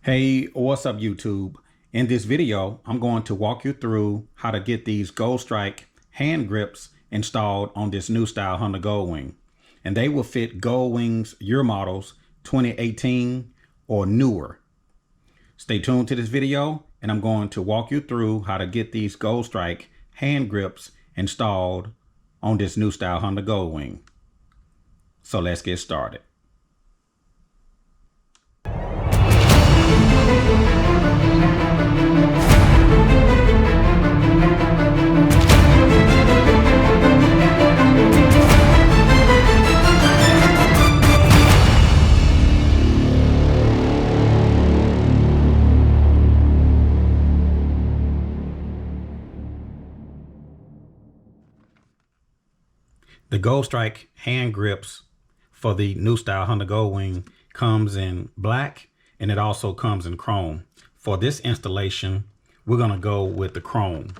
Hey, what's up YouTube? In this video, I'm going to walk you through how to get these Goldstrike hand grips installed on this new style Honda Goldwing. And they will fit Goldwings year models 2018 or newer. Stay tuned to this video and I'm going to walk you through how to get these Goldstrike hand grips installed on this new style Honda Goldwing. So let's get started. The Goldstrike hand grips for the new style Honda Goldwing comes in black and it also comes in chrome. For this installation, we're going to go with the chrome.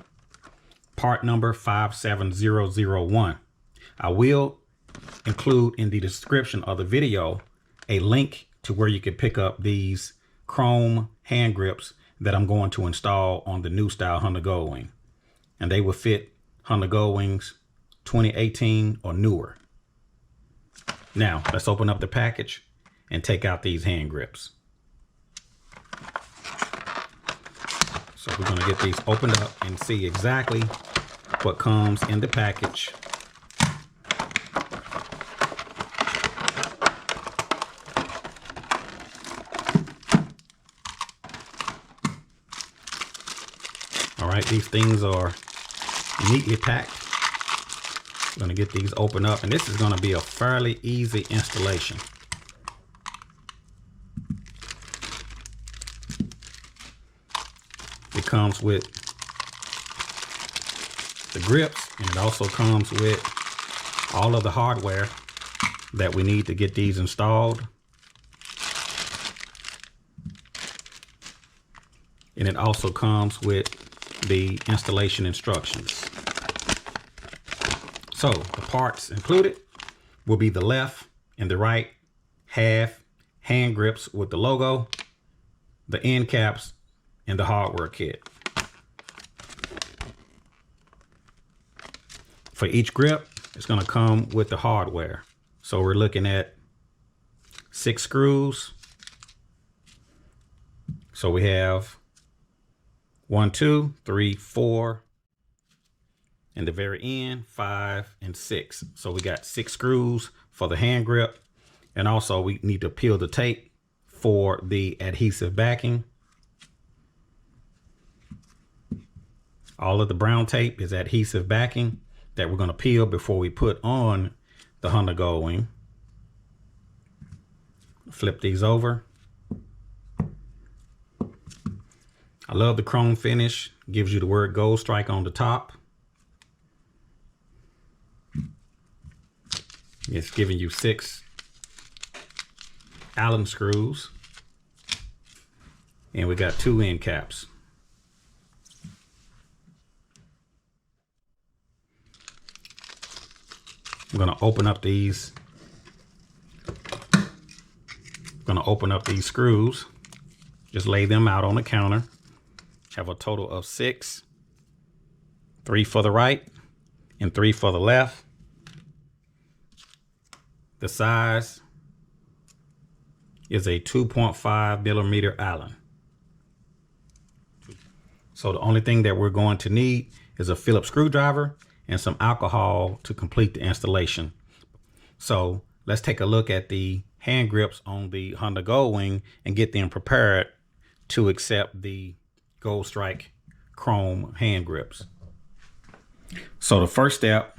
Part number 57001. I will include in the description of the video a link to where you can pick up these chrome hand grips that I'm going to install on the new style Honda Goldwing. And they will fit Honda Goldwings 2018 or newer. Now let's open up the package and take out these hand grips. So we're going to get these opened up and see exactly what comes in the package. All right, these things are neatly packed. I'm going to get these open up, and this is going to be a fairly easy installation. It comes with the grips, and it also comes with all of the hardware that we need to get these installed. And it also comes with the installation instructions. So the parts included will be the left and the right half hand grips with the logo, the end caps, and the hardware kit. For each grip, it's going to come with the hardware. So we're looking at 6 screws. So we have 1, 2, 3, 4. And the very end, 5 and 6. So we got 6 screws for the hand grip. And also we need to peel the tape for the adhesive backing. All of the brown tape is adhesive backing that we're going to peel before we put on the Honda Goldwing. Flip these over. I love the chrome finish. Gives you the word Goldstrike on the top. It's giving you 6 Allen screws, and we got 2 end caps. I'm going to open up these. Screws. Just lay them out on the counter. Have a total of 6. 3 for the right and 3 for the left. The size is a 2.5 millimeter Allen. So the only thing that we're going to need is a Phillips screwdriver and some alcohol to complete the installation. So let's take a look at the hand grips on the Honda Goldwing and get them prepared to accept the Goldstrike chrome hand grips. So the first step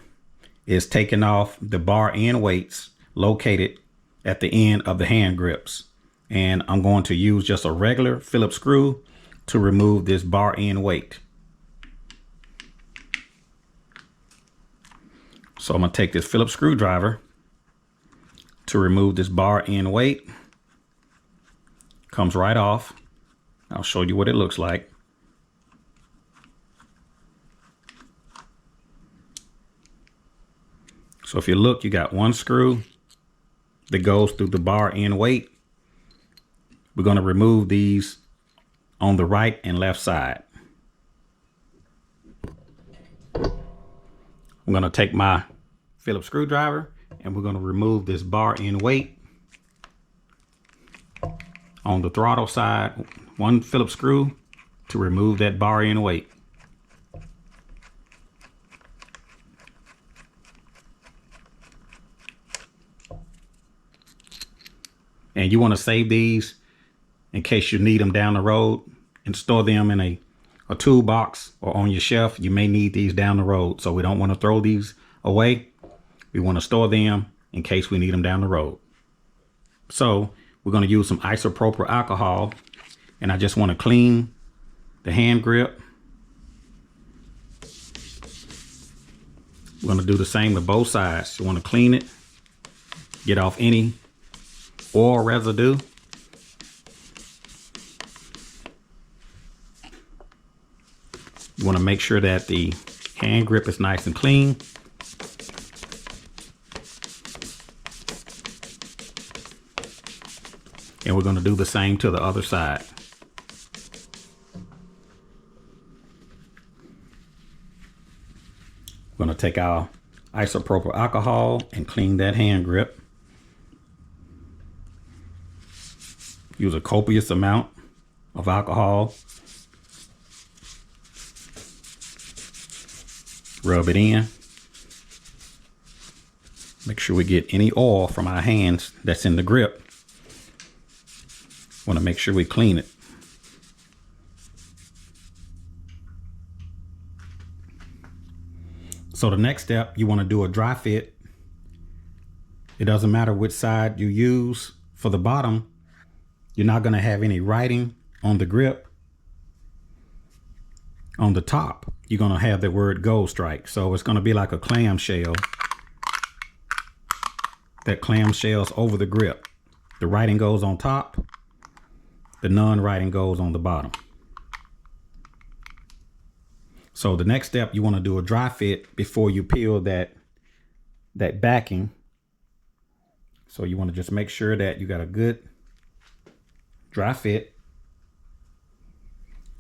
is taking off the bar end weights located at the end of the hand grips. And I'm going to use just a regular Phillips screw to remove this bar end weight. So I'm going to take this Phillips screwdriver to remove this bar end weight. Comes right off. I'll show you what it looks like. So if you look, you got 1 screw that goes through the bar end weight. We're going to remove these on the right and left side. I'm going to take my Phillips screwdriver and we're going to remove this bar end weight on the throttle side. One Phillips screw to remove that bar end weight. And you want to save these in case you need them down the road and store them in a toolbox or on your shelf. You may need these down the road. So we don't want to throw these away. We want to store them in case we need them down the road. So we're going to use some isopropyl alcohol, and I just want to clean the hand grip. We're going to do the same with both sides. You want to clean it, get off any oil residue. You want to make sure that the hand grip is nice and clean. And we're going to do the same to the other side. We're going to take our isopropyl alcohol and clean that hand grip. Use a copious amount of alcohol. Rub it in. Make sure we get any oil from our hands that's in the grip. Want to make sure we clean it. So the next step, you want to do a dry fit. It doesn't matter which side you use. For the bottom, you're not going to have any writing on the grip. On the top, you're going to have the word Goldstrike. So it's going to be like a clamshell. That clamshell's over the grip. The writing goes on top. The non-writing goes on the bottom. So the next step, you want to do a dry fit before you peel that backing. So you want to just make sure that you got a good dry fit.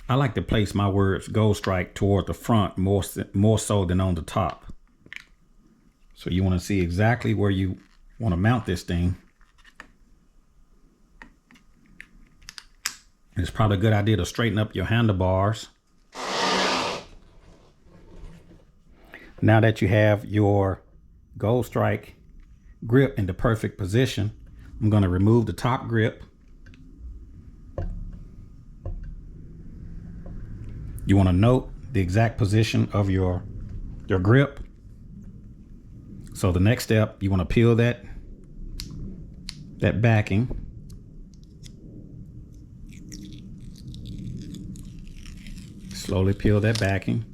I like to place my words Goldstrike toward the front more so than on the top. So you want to see exactly where you want to mount this thing. It's probably a good idea to straighten up your handlebars. Now that you have your Goldstrike grip in the perfect position, I'm going to remove the top grip. You want to note the exact position of your grip. So the next step, you want to peel that backing. Slowly peel that backing.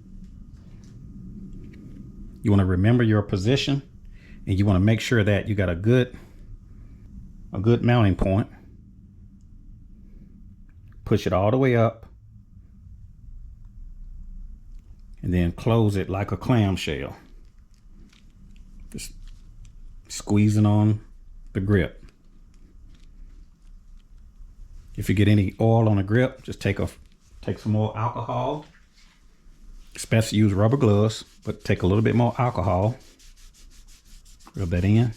You want to remember your position, and you want to make sure that you got a good mounting point. Push it all the way up, and then close it like a clamshell. Just squeezing on the grip. If you get any oil on the grip, just take some more alcohol. It's best to use rubber gloves, but take a little bit more alcohol. Rub that in.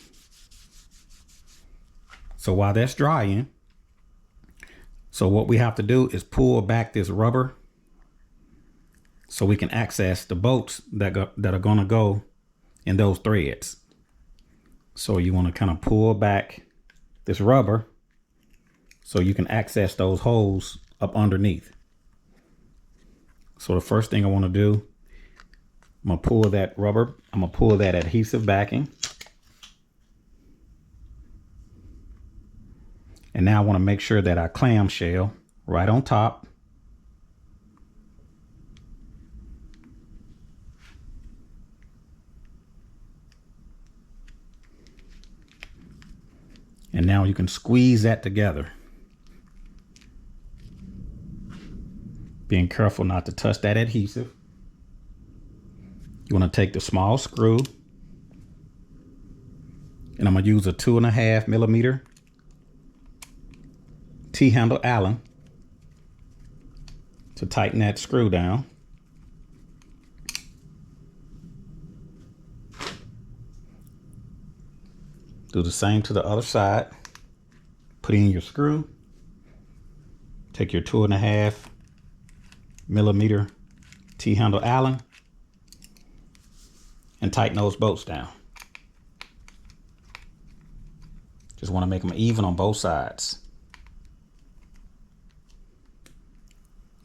So while that's drying, so what we have to do is pull back this rubber so we can access the bolts that are going to go in those threads. So you want to kind of pull back this rubber so you can access those holes up underneath. So the first thing I want to do, I'm going to pull that rubber, I'm going to pull that adhesive backing. And now I want to make sure that our clamshell right on top. And now you can squeeze that together. Being careful not to touch that adhesive. You want to take the small screw, and I'm going to use a 2.5 millimeter T-handle Allen to tighten that screw down. Do the same to the other side. Put in your screw. Take your 2.5mm T-handle Allen and tighten those bolts down. Just want to make them even on both sides.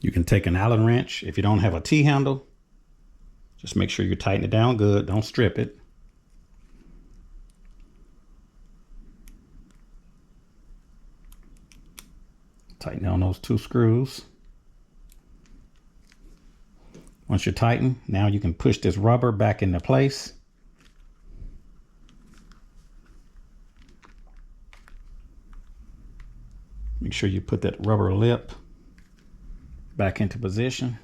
You can take an Allen wrench. If you don't have a T-handle, just make sure you tighten it down good. Don't strip it. Tighten down those 2 screws. Once you're tightened, now you can push this rubber back into place. Make sure you put that rubber lip back into position.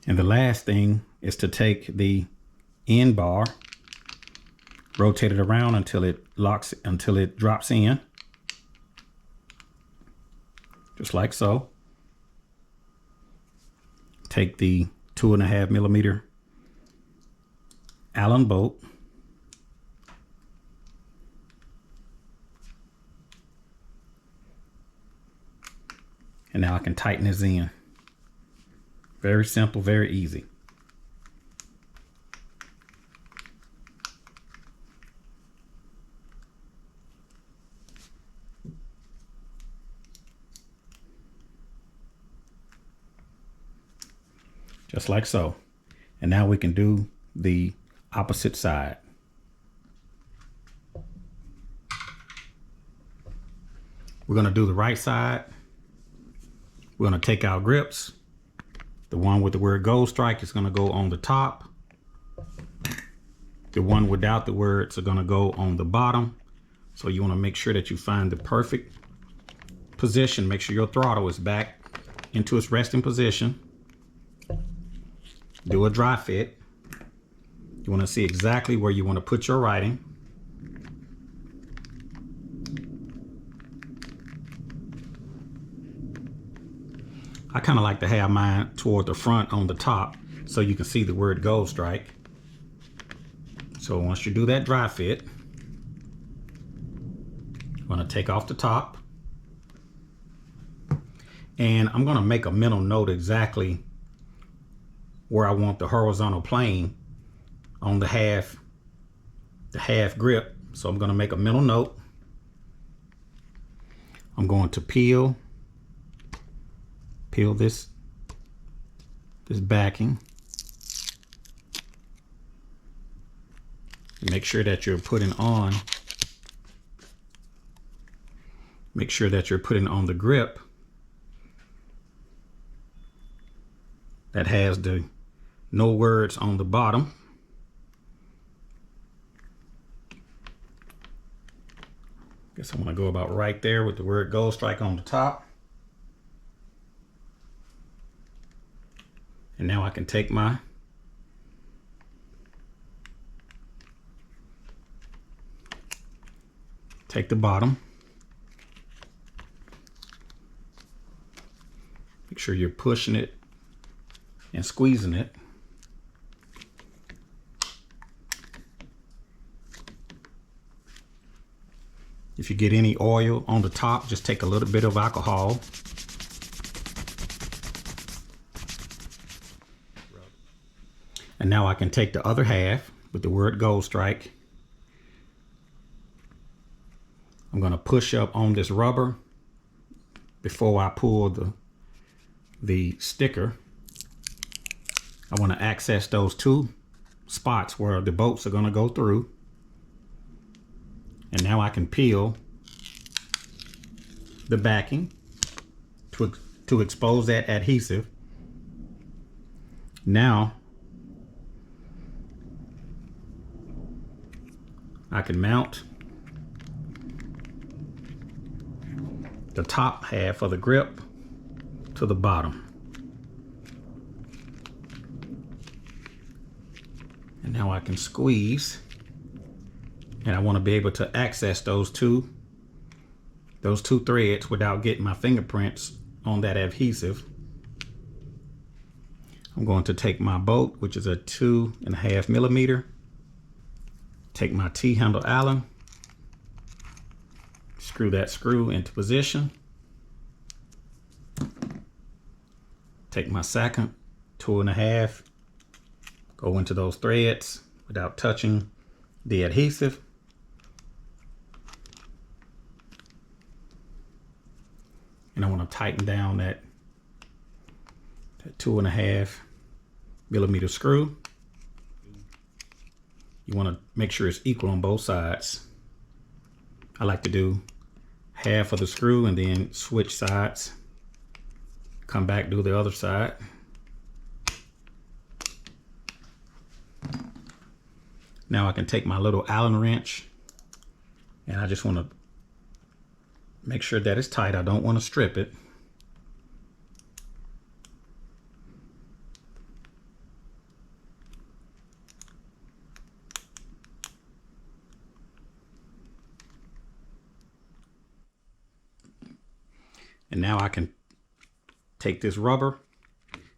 And the last thing is to take the end bar, rotate it around until it locks, until it drops in. Just like so. Take the 2.5mm Allen bolt. And now I can tighten this in. Very simple, very easy. Just like so. And now we can do the opposite side. We're going to do the right side. We're going to take our grips. The one with the word Goldstrike is going to go on the top. The one without the words are going to go on the bottom. So you want to make sure that you find the perfect position. Make sure your throttle is back into its resting position. Do a dry fit. You want to see exactly where you want to put your writing. I kind of like to have mine toward the front on the top so you can see the word Goldstrike. So once you do that dry fit, I'm going to take off the top. And I'm going to make a mental note exactly where I want the horizontal plane on the half grip. So I'm going to make a mental note. I'm going to peel this backing. Make sure that you're putting on the grip that has the no words on the bottom. Guess I'm going to go about right there with the word Goldstrike on the top. And now I can take the bottom. Make sure you're pushing it and squeezing it. If you get any oil on the top, just take a little bit of alcohol. And now I can take the other half with the word Goldstrike. I'm going to push up on this rubber before I pull the sticker. I want to access those 2 spots where the bolts are going to go through. And now I can peel the backing to expose that adhesive. Now I can mount the top half of the grip to the bottom. And now I can squeeze And I want to be able to access those two threads without getting my fingerprints on that adhesive. I'm going to take my bolt, which is a 2.5 millimeter, take my T-handle Allen, screw that screw into position, take my second 2.5, go into those threads without touching the adhesive. And I want to tighten down that 2.5 millimeter screw. You want to make sure it's equal on both sides. I like to do half of the screw and then switch sides. Come back, do the other side. Now I can take my little Allen wrench and I just want to make sure that it's tight. I don't want to strip it. And now I can take this rubber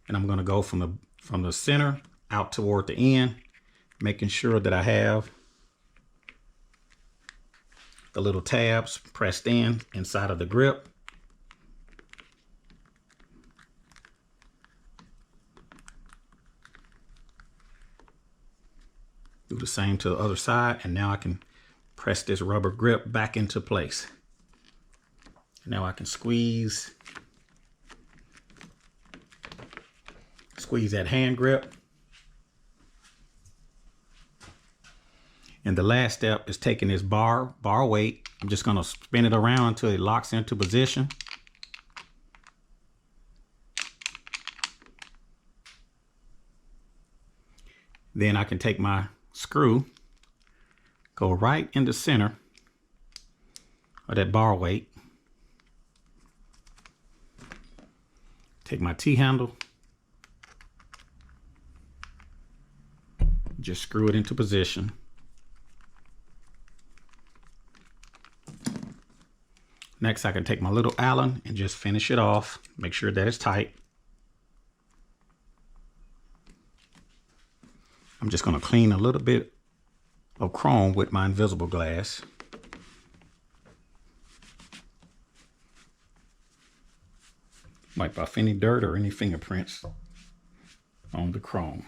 and I'm going to go from the center out toward the end, making sure that I have the little tabs pressed in inside of the grip. Do the same to the other side, and now I can press this rubber grip back into place. Now I can squeeze that hand grip. And the last step is taking this bar weight. I'm just going to spin it around until it locks into position. Then I can take my screw, go right in the center of that bar weight. Take my T-handle, just screw it into position. Next, I can take my little Allen and just finish it off. Make sure that it's tight. I'm just going to clean a little bit of chrome with my invisible glass. Wipe off any dirt or any fingerprints on the chrome.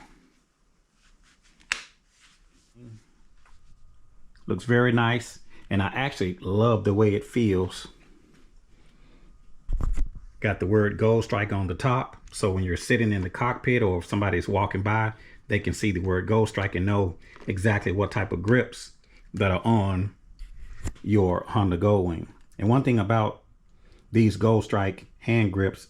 Looks very nice, and I actually love the way it feels. Got the word Goldstrike on the top, so when you're sitting in the cockpit or if somebody's walking by, they can see the word Goldstrike and know exactly what type of grips that are on your Honda Goldwing. And one thing about these Goldstrike hand grips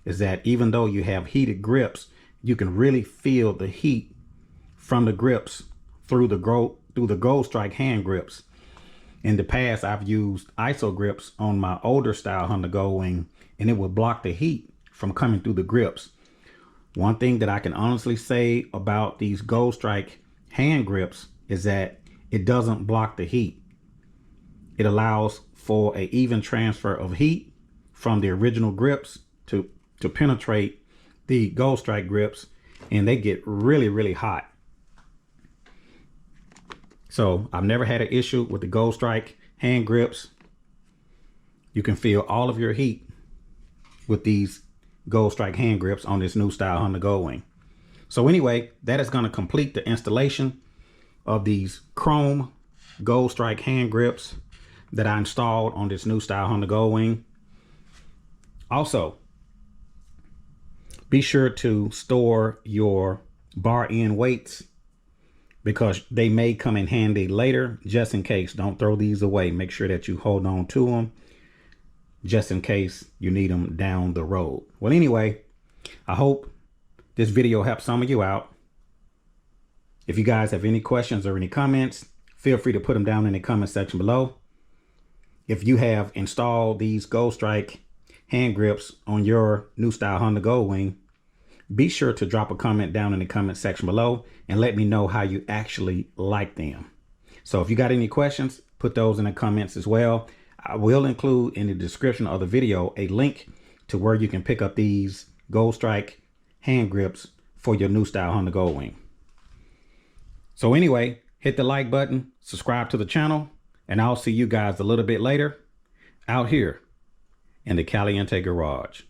is that even though you have heated grips, you can really feel the heat from the grips through the Goldstrike hand grips. In the past, I've used ISO grips on my older style Honda Goldwing, and it would block the heat from coming through the grips. One thing that I can honestly say about these Goldstrike hand grips is that it doesn't block the heat. It allows for an even transfer of heat from the original grips to penetrate the Goldstrike grips, and they get really, really hot. So I've never had an issue with the Goldstrike hand grips. You can feel all of your heat with these Goldstrike hand grips on this new style Honda Goldwing. So anyway, that is going to complete the installation of these chrome Goldstrike hand grips that I installed on this new style Honda Goldwing. Also, be sure to store your bar end weights because they may come in handy later. Just in case, don't throw these away. Make sure that you hold on to them just in case you need them down the road. Well, anyway, I hope this video helps some of you out. If you guys have any questions or any comments, feel free to put them down in the comment section below. If you have installed these Goldstrike hand grips on your new style Honda Goldwing, be sure to drop a comment down in the comment section below and let me know how you actually like them. So if you got any questions, put those in the comments as well. I will include in the description of the video a link to where you can pick up these Goldstrike hand grips for your new style Hunter Goldwing. So anyway, hit the like button, subscribe to the channel, and I'll see you guys a little bit later out here in the Caliente garage.